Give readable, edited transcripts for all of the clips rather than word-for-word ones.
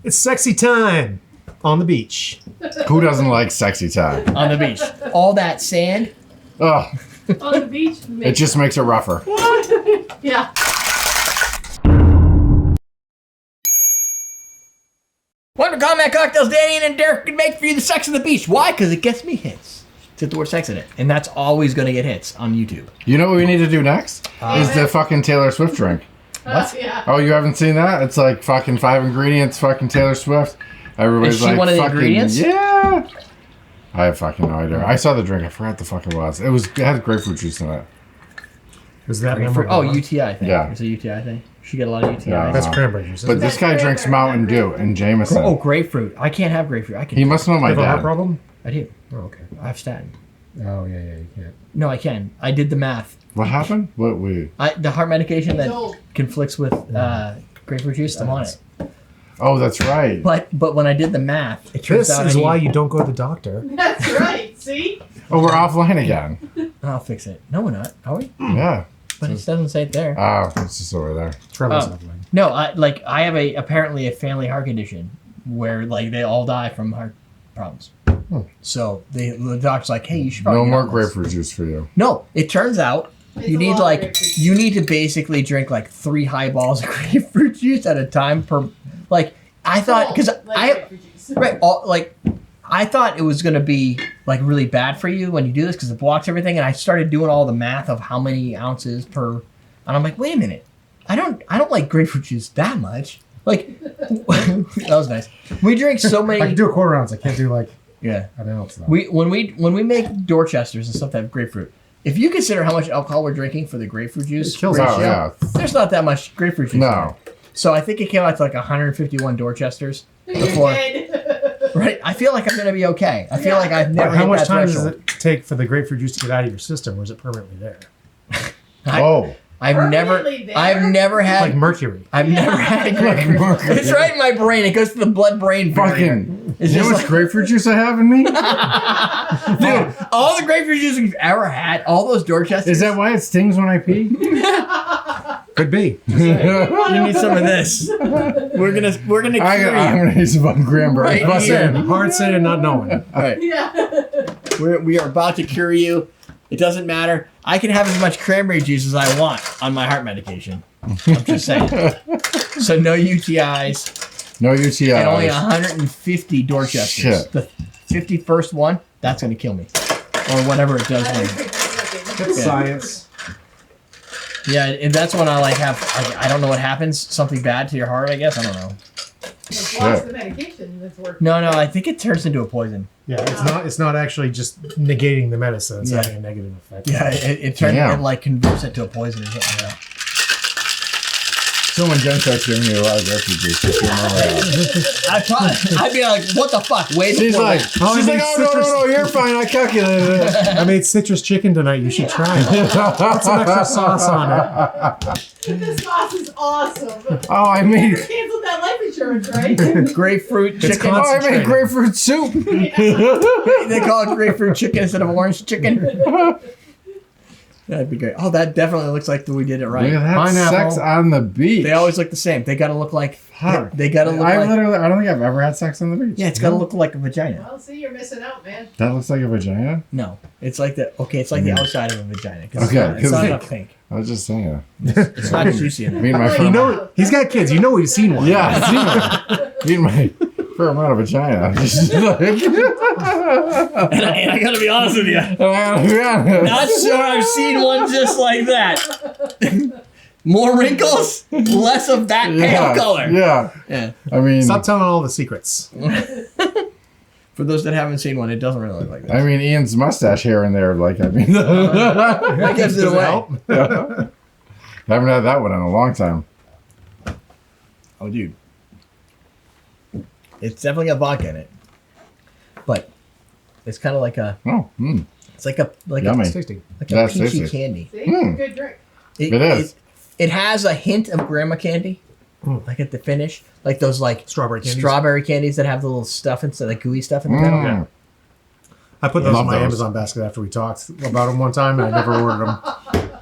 It's sexy time on the beach. Who doesn't like sexy time? On the beach. All that sand. Oh, On the beach. it just makes it rougher. Yeah. Welcome to Combat Cocktails. Danny and Derek can make for you the sex on the beach. Why? Because it gets me hits. It's got the word sex in it. And that's always going to get hits on YouTube. You know what we need to do next? Is the fucking Taylor Swift drink. What? Yeah. Oh, you haven't seen that? It's like fucking 5 ingredients, fucking Taylor Swift. Everybody's Is she like, one of the fucking, ingredients? Yeah. I have fucking no idea. I saw the drink. I forgot the fuck it was. It had grapefruit juice in it. Was that Grapefruit. number one? Oh, UTI thing. Yeah. It's a UTI thing. She get a lot of UTI. Yeah. That's cranberry juice. But this guy drinks Mountain Dew and Jameson. Oh, grapefruit. I can't have grapefruit. I can. He must know my You have a heart dad. problem? I do. Oh, okay. I have statin. Oh, yeah, you can't. No, I can. I did the math. What happened? What we? The heart medication that old. conflicts with grapefruit juice, I'm on it. Oh, that's right. But when I did the math, it turns This out is I need, why you don't go to the doctor. That's right. See? Oh, we're offline again. I'll fix it. No, we're not. Are we? Yeah. But it doesn't say it there. Oh, it's just over there. Trevor's Oh. not mine. No, I have apparently a family heart condition where like they all die from heart problems. So the doctor's like, hey, you should probably No get more on this. grapefruit juice for you. No, it turns out It's you a need lot of like grapefruit. you need to basically drink like 3 highballs of grapefruit juice at a time per. Like I thought because grapefruit juice. right like I thought it was gonna be like really bad for you when you do this because it blocks everything, and I started doing all the math of how many ounces per, and I'm like, wait a minute, I don't like grapefruit juice that much. Like that was nice. We drink so many. I can do a quarter ounce. I can't do like Yeah. an ounce. Though. When we make Dorchesters and stuff that have grapefruit, if you consider how much alcohol we're drinking for the grapefruit juice It kills ratio, Oh, yeah. there's not that much grapefruit juice. No. in there. So I think it came out to like 151 Dorchesters before. Dead. Right? I feel like I'm gonna be okay. I feel Yeah. like I've never But how hit much that time does threshold. it take for the grapefruit juice to get out of your system, or is it permanently there? Oh. I've never Permanently had Like mercury. I've never had grapefruit. mercury. It's right in my brain. It goes to the blood-brain barrier. Fucking. It's You know just how much like, grapefruit juice I have in me? dude, all the grapefruit juice we've ever had, all those Dorchesters. Is that why it stings when I pee? Could be. You need some of this. We're gonna I'm cure gonna need some fucking cranberry. Right Bust here. in. Hard saying, not knowing. you. Right. Yeah. We are about to cure you. It doesn't matter. I can have as much cranberry juice as I want on my heart medication. I'm just saying. So no UTIs No UTIs. and only 150 Dorchesters. Shit. The 51st one, that's going to kill me. Or whatever it does. When, It's Yeah. science. yeah, and that's when I like have, I don't know what happens. Something bad to your heart, I guess. I don't know. It's lost the medication that's working. No, I think it turns into a poison. Yeah, it's not actually just negating the medicine. It's Yeah. having a negative effect. Yeah, it turns Damn. it like converts it to a poison or something like that. So when Jen starts giving me a lot of grapefruit juice, just remember that. I'd be like, what the fuck? Wait She's before like, that. Oh, she's I like, made oh, citrus- no, you're fine. I calculated it. I made citrus chicken tonight. You should try it. Put some extra sauce on it. This sauce is awesome. Oh, I You made, canceled that life insurance, right? Grapefruit It's chicken. oh, I made concentrated. grapefruit soup. They call it grapefruit chicken instead of orange chicken. That'd be great. Oh, that definitely looks like we did it Look right. at that Pineapple. sex on the beach. They always look the same. They gotta look like. Fuck. They gotta look I like. don't think I've ever had sex on the beach. Yeah, it's gotta look like a vagina. Well, see, you're missing out, man. That looks like a vagina? No, it's like the it's like the outside of a vagina. 'Cause Okay, it's not 'cause- enough pink. I was just saying. It's not juicy enough. Me and my You friend. You know, he's got kids. You know we've seen one. Yeah, I've seen it. Me and my fair amount of vagina. Just like, And I gotta be honest with you. yeah. Not sure I've seen one just like that. More wrinkles, less of that pale color. Yeah. Yeah. I mean, Stop telling all the secrets. For those that haven't seen one, it doesn't really look like that. I mean, Ian's mustache here and there. Like, I mean, That gives it Does it away. help? I haven't had that one in a long time. Oh, dude. It's definitely got vodka in it. But it's kind of like a, Oh, it's like a, Yummy. It's tasty. like a That's peachy tasty. candy. See? Mm. Good drink. It is. It has a hint of grandma candy, like at the finish, like those like Strawberry candies. strawberry candies that have the little stuff instead, like gooey stuff in the middle. Mm. I put those Love in my those. Amazon basket after we talked about them one time, and I never ordered them.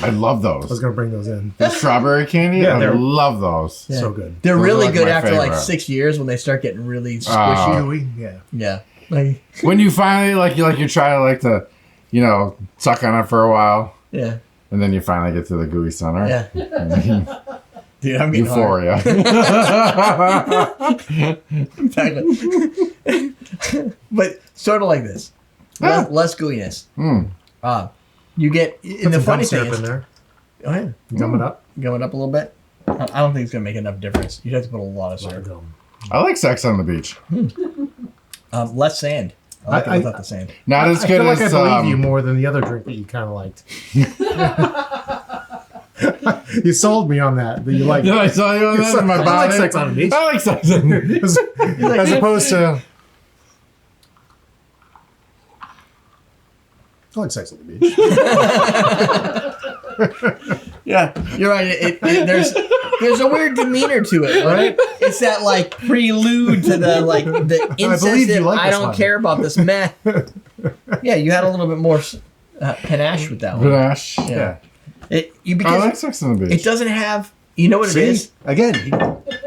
I love I was those. gonna bring those in. The strawberry candy, Yeah, I they're- love those. Yeah. So good. They're Those are really like good my after like favorite. 6 years when they start getting really squishy. Ah. Chewy. Yeah. Yeah. Like, When you finally you try to suck on it for a while, yeah. and then you finally get to the gooey center. Yeah. Dude, I'm getting Euphoria. Exactly. But sort of like this. Yeah. Less gooiness. Mm. You get, and Put the some funny gum thing syrup is, in there. oh yeah, Gum it up. going up a little bit. I don't think it's gonna make enough difference. You'd have to put a lot of A lot of syrup. gum. I like Sex on the Beach. Less sand. I like it I- without the sand. Not as I good feel like as I believe you more than the other drink that you kind of liked. You sold me on that. That you like. Did I tell you on that in my body? I like Sex on the Beach. I like Sex on the Beach. as opposed to. I like Sex on the Beach. Yeah, you're right. There's a weird demeanor to it, right? It's that like prelude to the believe you incest. like I this don't one. care about this meth. Yeah, you had a little bit more panache with that one. Panache. Yeah. I Because like Sex on the Beach. it doesn't have. You know what it See? is? Again.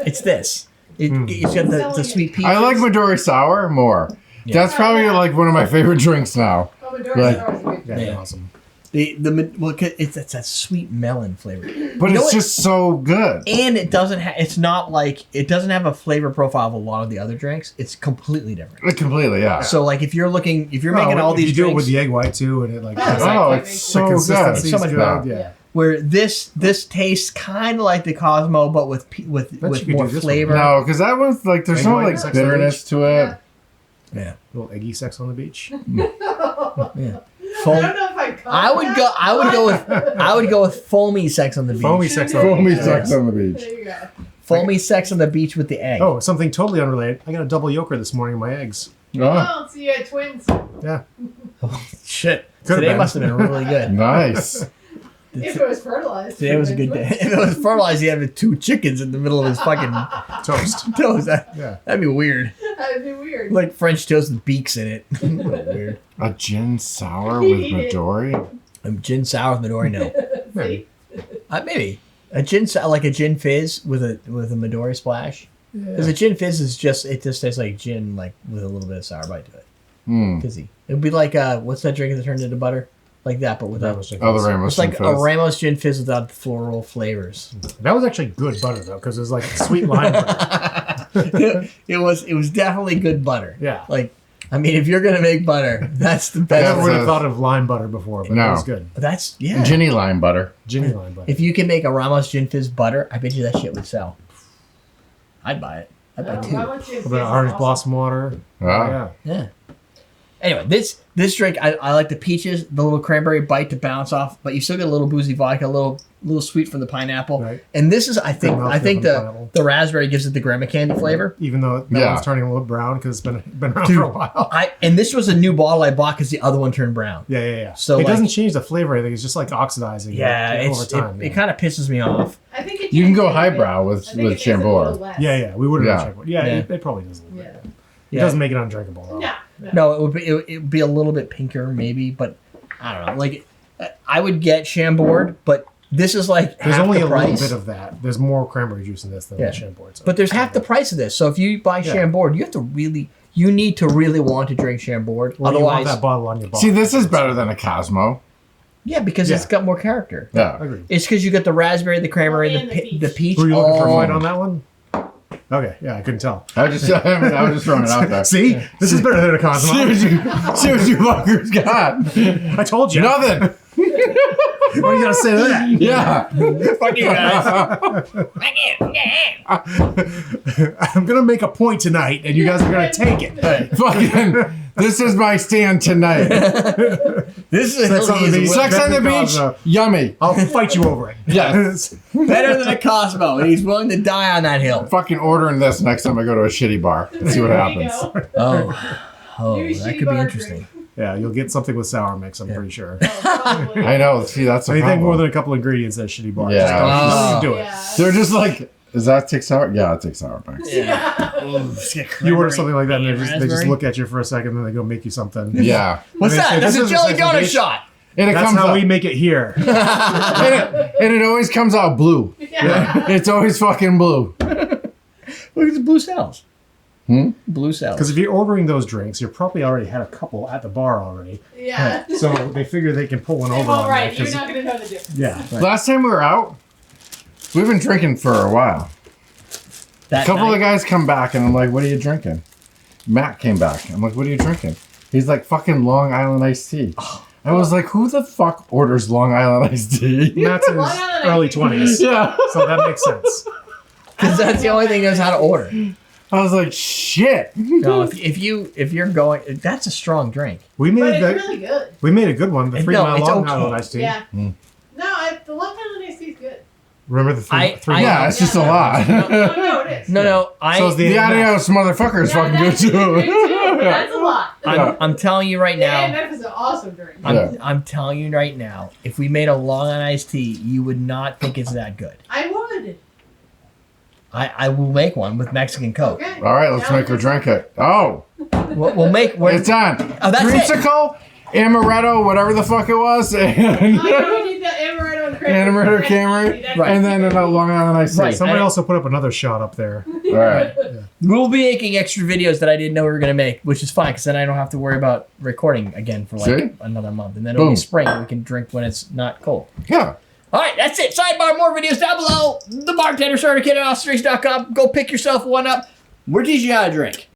It's this. It's got the sweet peaches. I like Midori Sour more. Yeah. That's probably like one of my favorite drinks now. Oh, Midori Right. Sour is good. Yeah, Yeah. awesome. It's that sweet melon flavor, But You know it's what? just so good. and it doesn't. It's not like it doesn't have a flavor profile of a lot of the other drinks. It's completely different. Completely, yeah. So like if you're making all if these you do it drinks with the egg white too, and it like Yeah, has Oh, Like, it's the so good. consistency So is much good. better. Yeah. where this tastes kind of like the Cosmo, but with Bet with you could more do this one. flavor. No, because that one's like there's Egg no white like Sex on the bitterness Beach? to it. Yeah, Little eggy Sex on the Beach. yeah. I don't know if I'd call I would that, go. but- I would go with foamy sex on the beach. Foamy Sex on the Foamy Beach. Sex on the Beach. There you go. Foamy sex on the beach with the egg. Oh, something totally unrelated. I got a double yolker this morning in my eggs. Oh, Oh, so you had twins. Yeah. Shit! Could've Today been. must have been really good. nice. If it was fertilized. Today was a good day. If it was fertilized, he had 2 chickens in the middle of his fucking Toast. toast. Yeah. That'd be weird. That'd be weird. Like French toast with beaks in it. Weird. A gin sour with Midori. A gin sour with Midori, no. See? Maybe a like a gin fizz with a Midori splash. Because a gin fizz is just tastes like gin, like with a little bit of sour bite to it. Hmm. Fizzy. It would be like what's that drink that turned into butter? Like that, but without. Oh, the Ramos It's like Gin a Fizz. Ramos gin fizz without the floral flavors. That was actually good butter though, because it was like sweet lime butter. it was definitely good butter. Yeah. Like, I mean, if you're gonna make butter, that's the I best. never would have so- thought of lime butter before, but No. it was good. That's yeah. Ginny lime butter. Ginny lime butter. If you can make a Ramos gin fizz butter, I bet you that shit would sell. I'd buy it. I'd buy I 2. want you to A bit of taste orange awesome. blossom water. Ah. Yeah. Yeah. Anyway, this drink, I like the peaches, the little cranberry bite to bounce off, but you still get a little boozy vodka, a little sweet from the pineapple. Right. And this is, I think mouthfeel from the pineapple. the raspberry gives it the grandma candy flavor. Even though that Yeah. one's turning a little brown because it's been around Dude. for a while. And this was a new bottle I bought because the other one turned brown. Yeah. So, it like- doesn't change the flavor. I think it's just like oxidizing. Yeah, over time. it kind of pisses me off. I think it You can tastes go a little highbrow bit- with- I think with it tastes a Chambord. little less. Yeah. We would have Yeah. checked one. Yeah, Yeah. It probably does a little bit. Yeah. It doesn't make it undrinkable though. No. No, it would be a little bit pinker maybe, but I don't know. Like, I would get Chambord, but this is like There's half only the a price. little bit of that. There's more cranberry juice in this than Yeah. the Chambord. So. But there's half the price of this. So if you buy Yeah. Chambord, you need to really want to drink Chambord. Well, you want Otherwise, that bottle on your bottle. See, this is better than a Cosmo. yeah, because it's Yeah. got more character. Yeah. Agreed. It's because you got the raspberry, the cranberry, And the peach. Were you looking for a all- fight on that one? Okay, yeah, I couldn't tell. I was just throwing it out there. See, this is better than a Cosmo. see what you fuckers got. I told you. Nothing. What are you gonna say to that? Yeah. Fuck you guys. I'm gonna make a point tonight, and you guys are gonna take it. Fucking. This is my stand tonight. This is Sex on the easy. Beach. Sex on the beach. Cosmo. Yummy. I'll fight you over it. Yes. Better than a Cosmo, and he's willing to die on that hill. Fucking ordering this next time I go to a shitty bar. See what There you happens. go. Oh, New that shitty could be bar interesting. Yeah, you'll get something with sour mix. I'm pretty sure. Probably. I know. See, that's the Anything problem. more than a couple ingredients at shitty bar. Yeah. Just do it. Yeah. They're just like, does that take sour? Yeah, it takes sour mix. You order something like that, and they just Raspberry? look at you for a second, and then they go make you something. Yeah. What's And they that? say, That's "This a is jelly Sex on the donut Beach." shot. And it That's comes how out, we make it here. and it always comes out blue. Yeah. It's always fucking blue. Look at the blue cells. Blue cells. Because if you're ordering those drinks, you probably already had a couple at the bar already. Yeah. So they figure they can pull one over Well, on right. you, You're 'cause- not going to know the difference. Yeah. Last time we were out, we've been drinking for a while. That A couple night- of guys come back and I'm like, what are you drinking? Matt came back. I'm like, what are you drinking? He's like, fucking Long Island iced tea. I was like, who the fuck orders Long Island iced tea? Matt's in his Long Island early iced tea. 20s. Yeah. So that makes sense. Because that's the only thing he knows how to order. I was like, shit. No, if you're going, that's a strong drink. We But made it's that. really good. We made a good one. The 3 No, mile it's Long okay. Island iced tea. Yeah. No, the Long Island iced tea is good. Remember the three Yeah, mile? it's just a lot. No, it is. No, So is The adios motherfucker is fucking good that's a too. great too, but that's a lot. I'm telling you right The now. AMF is an awesome drink. I'm telling you right now. If we made a Long Island iced tea, you would not think it's that good. I would. I will make one with Mexican Coke. Okay. All right, let's make her drink it. Oh, We'll make. it's on. Oh, that's it. Dreamsicle, amaretto, whatever the fuck it was, and, Oh, we need the amaretto and cranberry. Amaretto Camry, That's Right. and then a Long Island iced tea. Right. Somebody I- also put up another shot up there. All right. We'll be making extra videos that I didn't know we were gonna make, which is fine because then I don't have to worry about recording again for like See? another month, and then it'll Boom. be spring. And we can drink when it's not cold. Yeah. All right, that's it. Sidebar, more videos down below. The bartender starter kit at Ostrich.com. Go pick yourself one up. We're teaching you how to drink.